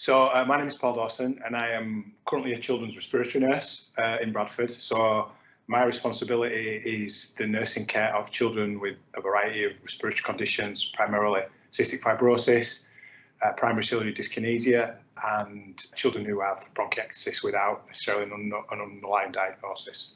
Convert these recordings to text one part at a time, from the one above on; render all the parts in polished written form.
So my name is Paul Dawson, and I am currently a children's respiratory nurse in Bradford. So my responsibility is the nursing care of children with a variety of respiratory conditions, primarily cystic fibrosis, primary ciliary dyskinesia, and children who have bronchiectasis without necessarily an underlying diagnosis.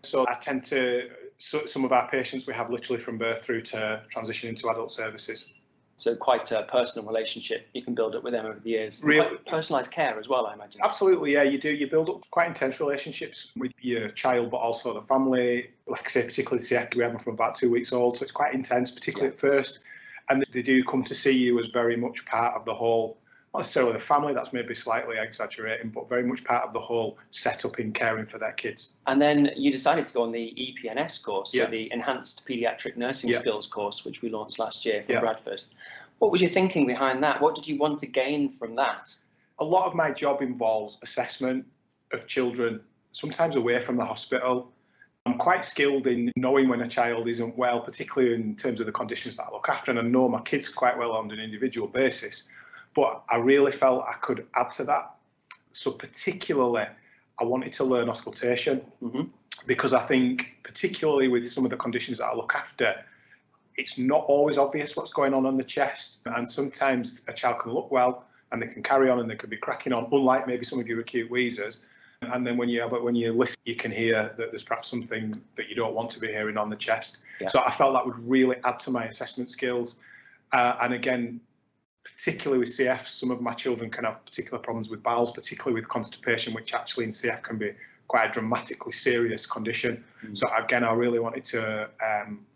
So I tend to, some of our patients we have literally from birth through to transition into adult services. So quite a personal relationship you can build up with them over the years. Really Personalised care as well, I imagine. Absolutely, yeah, you do. You build up quite intense relationships with your child, but also the family. Like I say, particularly CF, we have them from about 2 weeks old, so it's quite intense, particularly at first. And they do come to see you as very much part of the whole, not necessarily the family, that's maybe slightly exaggerating, but very much part of the whole setup in caring for their kids. And then you decided to go on the Epns Course, Yeah. so the Enhanced Paediatric Nursing Yeah. Skills course, which we launched last year from Yeah. Bradford. What was your thinking behind that? What did you want to gain from that? A lot of my job involves assessment of children, sometimes away from the hospital. I'm quite skilled in knowing when a child isn't well, particularly in terms of the conditions that I look after, and I know my kids quite well on an individual basis. But I really felt I could add to that. So particularly, I wanted to learn auscultation, because I think, particularly with some of the conditions that I look after, it's not always obvious what's going on the chest. And sometimes a child can look well and they can carry on and they could be cracking on, unlike maybe some of your acute wheezers. And then when you listen, you can hear that there's perhaps something that you don't want to be hearing on the chest. Yeah. So I felt that would really add to my assessment skills. And again, particularly with CF, some of my children can have particular problems with bowels, particularly with constipation, which actually in CF can be quite a dramatically serious condition. So again, I really wanted to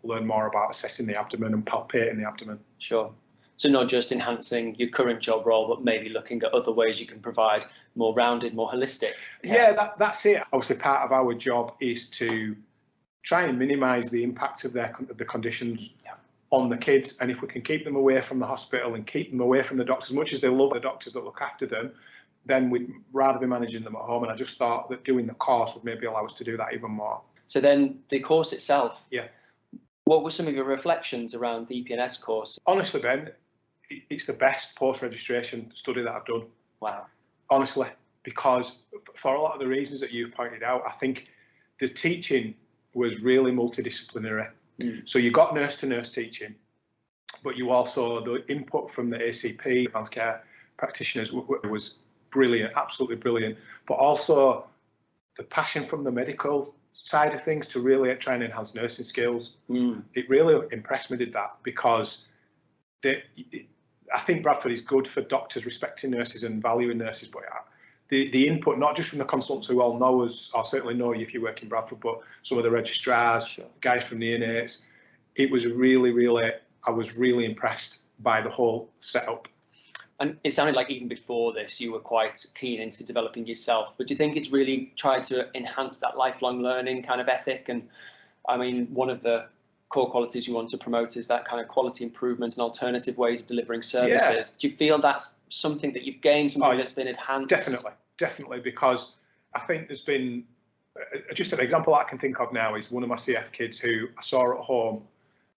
learn more about assessing the abdomen and palpating the abdomen. Sure. So not just enhancing your current job role, but maybe looking at other ways you can provide more rounded, more holistic. Yeah, that's it. Obviously, part of our job is to try and minimise the impact of the conditions on the kids. And if we can keep them away from the hospital and keep them away from the doctors, as much as they love the doctors that look after them, then we'd rather be managing them at home. And I just thought that doing the course would maybe allow us to do that even more. So then the course itself. Yeah. What were some of your reflections around the Dpns course? Honestly, Ben, it's the best post-registration study that I've done. Wow. Honestly, because for a lot of the reasons that you've pointed out, I think the teaching was really multidisciplinary. So you got nurse-to-nurse teaching, but you also, the input from the ACP, advanced care practitioners, was brilliant, absolutely brilliant. But also the passion from the medical side of things to really try and enhance nursing skills. It really impressed me, did that, because I think Bradford is good for doctors respecting nurses and valuing nurses, but the input, not just from the consultants who all know us, or certainly know you if you work in Bradford, but some of the registrars, guys from neonates, it was I was really impressed by the whole setup. And it sounded like even before this, you were quite keen into developing yourself. But do you think it's really tried to enhance that lifelong learning kind of ethic? And I mean, one of the core qualities you want to promote is that kind of quality improvement and alternative ways of delivering services. Yeah. Do you feel that's something that you've gained, something that's been enhanced? Definitely, because I think there's been, just an example I can think of now is one of my CF kids who I saw at home.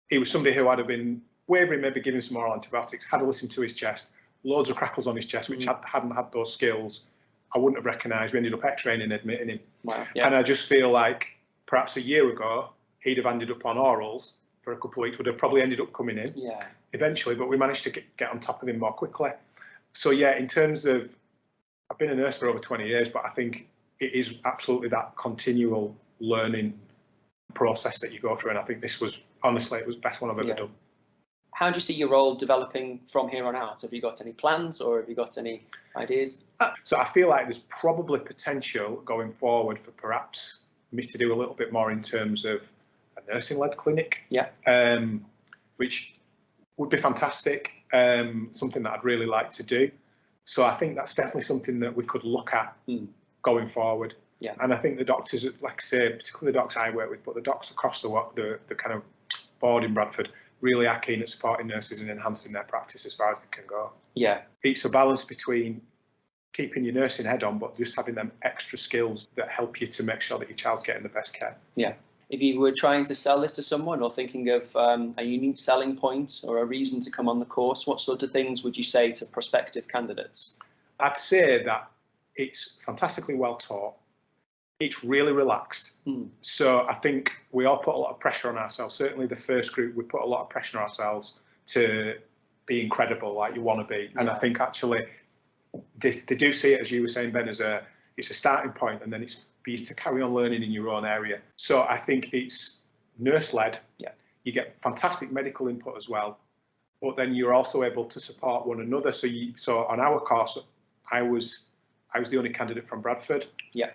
He was somebody who had been wavering, maybe giving some oral antibiotics, had a listen to his chest, loads of crackles on his chest, which hadn't had those skills. I wouldn't have recognised. We ended up x-raying and admitting him. Wow. Yeah. And I just feel like perhaps a year ago, he'd have ended up on orals for a couple of weeks, would have probably ended up coming in eventually, but we managed to get on top of him more quickly. So yeah, in terms of, I've been a nurse for over 20 years, but I think it is absolutely that continual learning process that you go through. And I think this was, honestly, it was the best one I've ever done. How do you see your role developing from here on out? Have you got any plans or have you got any ideas? So I feel like there's probably potential going forward for perhaps me to do a little bit more in terms of a nursing-led clinic, which would be fantastic, something that I'd really like to do. So I think that's definitely something that we could look at going forward. Yeah. And I think the doctors, like I say, particularly the docs I work with, but the docs across the kind of board in Bradford, really are keen at supporting nurses and enhancing their practice as far as they can go. Yeah. It's a balance between keeping your nursing head on, but just having them extra skills that help you to make sure that your child's getting the best care. Yeah. If you were trying to sell this to someone or thinking of a unique selling point or a reason to come on the course, what sort of things would you say to prospective candidates? I'd say that it's fantastically well taught. It's really relaxed. So I think we all put a lot of pressure on ourselves. Certainly the first group, we put a lot of pressure on ourselves to be incredible like you want to be. And I think actually they do see it, as you were saying, Ben, as it's a starting point, and then it's for you to carry on learning in your own area. So I think it's nurse-led. You get fantastic medical input as well, but then you're also able to support one another. So on our course, I was the only candidate from Bradford.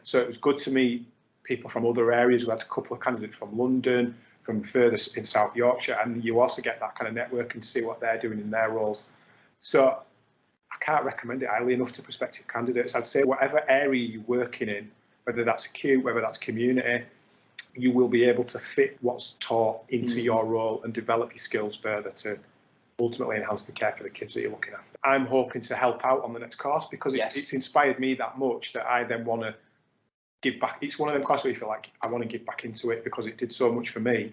So it was good to meet people from other areas. We had a couple of candidates from London, from further in South Yorkshire, and you also get that kind of networking to see what they're doing in their roles. So I can't recommend it highly enough to prospective candidates. I'd say whatever area you're working in, whether that's acute, whether that's community, you will be able to fit what's taught into your role and develop your skills further to ultimately enhance the care for the kids that you're looking after. I'm hoping to help out on the next course because it's inspired me that much that I then want to give back. It's one of them courses where you feel like I want to give back into it because it did so much for me.